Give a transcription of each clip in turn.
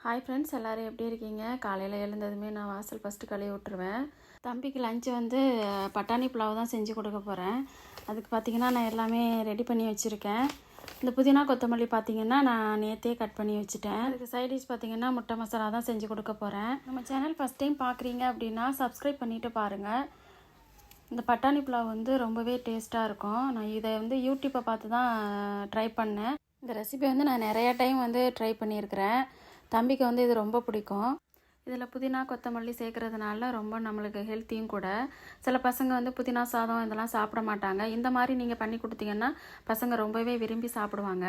Hi friends, எல்லோரும் எப்படி இருக்கீங்க? காலையில் எழுந்ததுமே நான் வாசல் ஃபஸ்ட்டு கழுவி விட்டுருவேன். தம்பிக்கு லஞ்சு வந்து பட்டாணி புலாவ் தான் செஞ்சு கொடுக்க போகிறேன். அதுக்கு பார்த்திங்கன்னா நான் எல்லாமே ரெடி பண்ணி வச்சுருக்கேன். இந்த புதினா கொத்தமல்லி பார்த்திங்கன்னா நான் நேற்றே கட் பண்ணி வச்சுட்டேன். அதுக்கு சைடிஷ் பார்த்திங்கன்னா முட்டை மசாலா தான் செஞ்சு கொடுக்க போகிறேன். நம்ம சேனல் ஃபஸ்ட் டைம் பார்க்குறீங்க அப்படின்னா சப்ஸ்கிரைப் பண்ணிவிட்டு பாருங்கள். இந்த பட்டாணி புலாவ் வந்து ரொம்பவே டேஸ்ட்டாக இருக்கும். நான் இதை வந்து யூடியூப்பை பார்த்து தான் ட்ரை பண்ணேன். இந்த ரெசிபி வந்து நான் நிறையா டைம் வந்து ட்ரை பண்ணியிருக்கிறேன். தம்பிக்கு வந்து இது ரொம்ப பிடிக்கும். இதில் புதினா கொத்தமல்லி சேர்க்குறதுனால ரொம்ப நம்மளுக்கு ஹெல்த்தியும் கூட. சில பசங்க வந்து புதினா சாதம் இதெல்லாம் சாப்பிட மாட்டாங்க. இந்த மாதிரி நீங்கள் பண்ணி கொடுத்தீங்கன்னா பசங்க ரொம்பவே விரும்பி சாப்பிடுவாங்க.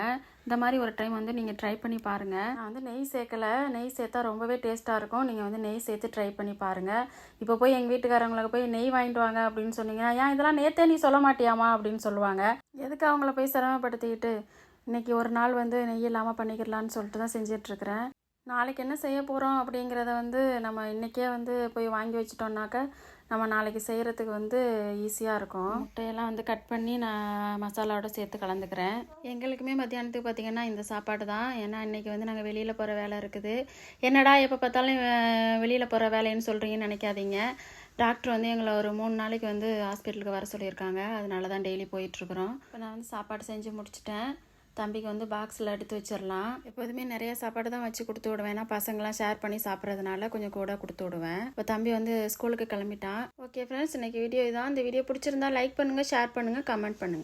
இந்த மாதிரி ஒரு டைம் வந்து நீங்கள் ட்ரை பண்ணி பாருங்கள். நான் வந்து நெய் சேர்க்கலை. நெய் சேர்த்தா ரொம்பவே டேஸ்ட்டாக இருக்கும். நீங்கள் வந்து நெய் சேர்த்து ட்ரை பண்ணி பாருங்கள். இப்போ போய் எங்கள் வீட்டுக்காரங்களுக்கு போய் நெய் வாங்கிட்டு வாங்க அப்படின்னு சொன்னீங்கன்னா, ஏன் இதெல்லாம் நேற்றே நீ சொல்ல மாட்டியாமா அப்படின்னு சொல்லுவாங்க. எதுக்கு அவங்கள போய் சிரமப்படுத்திக்கிட்டு இன்றைக்கி ஒரு நாள் வந்து நெய் இல்லாமல் பண்ணிக்கிறலான்னு சொல்லிட்டு தான் செஞ்சிட்ருக்கிறேன். நாளைக்கு என்ன செய்ய போகிறோம் அப்படிங்கிறத வந்து நம்ம இன்றைக்கே வந்து போய் வாங்கி வச்சிட்டோம்னாக்க நம்ம நாளைக்கு செய்கிறதுக்கு வந்து ஈஸியாக இருக்கும். முட்டையெல்லாம் வந்து கட் பண்ணி நான் மசாலாவோட சேர்த்து கலந்துக்கிறேன். எங்களுக்குமே மத்தியானத்துக்கு பார்த்திங்கன்னா இந்த சாப்பாடு தான். ஏன்னா இன்றைக்கி வந்து நாங்கள் வெளியில் போகிற வேலை இருக்குது. என்னடா எப்போ பார்த்தாலும் வெளியில் போகிற வேலைன்னு சொல்கிறீங்கன்னு நினைக்காதீங்க. டாக்டர் வந்து எங்களை ஒரு 3 நாளைக்கு வந்து ஹாஸ்பிட்டலுக்கு வர சொல்லியிருக்காங்க. அதனால தான் டெய்லி போயிட்டுருக்குறோம். இப்போ நான் வந்து சாப்பாடு செஞ்சு முடிச்சிட்டேன். தம்பிக்கு வந்து பாக்ஸில் எடுத்து வச்சிடலாம். எப்போதுமே நிறைய சாப்பாடு தான் வச்சு கொடுத்து விடுவேன். ஏன்னா பசங்களாம் ஷேர் பண்ணி சாப்பிட்றதுனால கொஞ்சம் கூட கொடுத்து விடுவேன். இப்போ தம்பி வந்து ஸ்கூலுக்கு கிளம்பிட்டான். ஓகே ஃப்ரெண்ட்ஸ், இன்றைக்கி வீடியோ இதான். இந்த வீடியோ பிடிச்சிருந்தா லைக் பண்ணுங்கள், ஷேர் பண்ணுங்கள், கமெண்ட் பண்ணுங்கள்.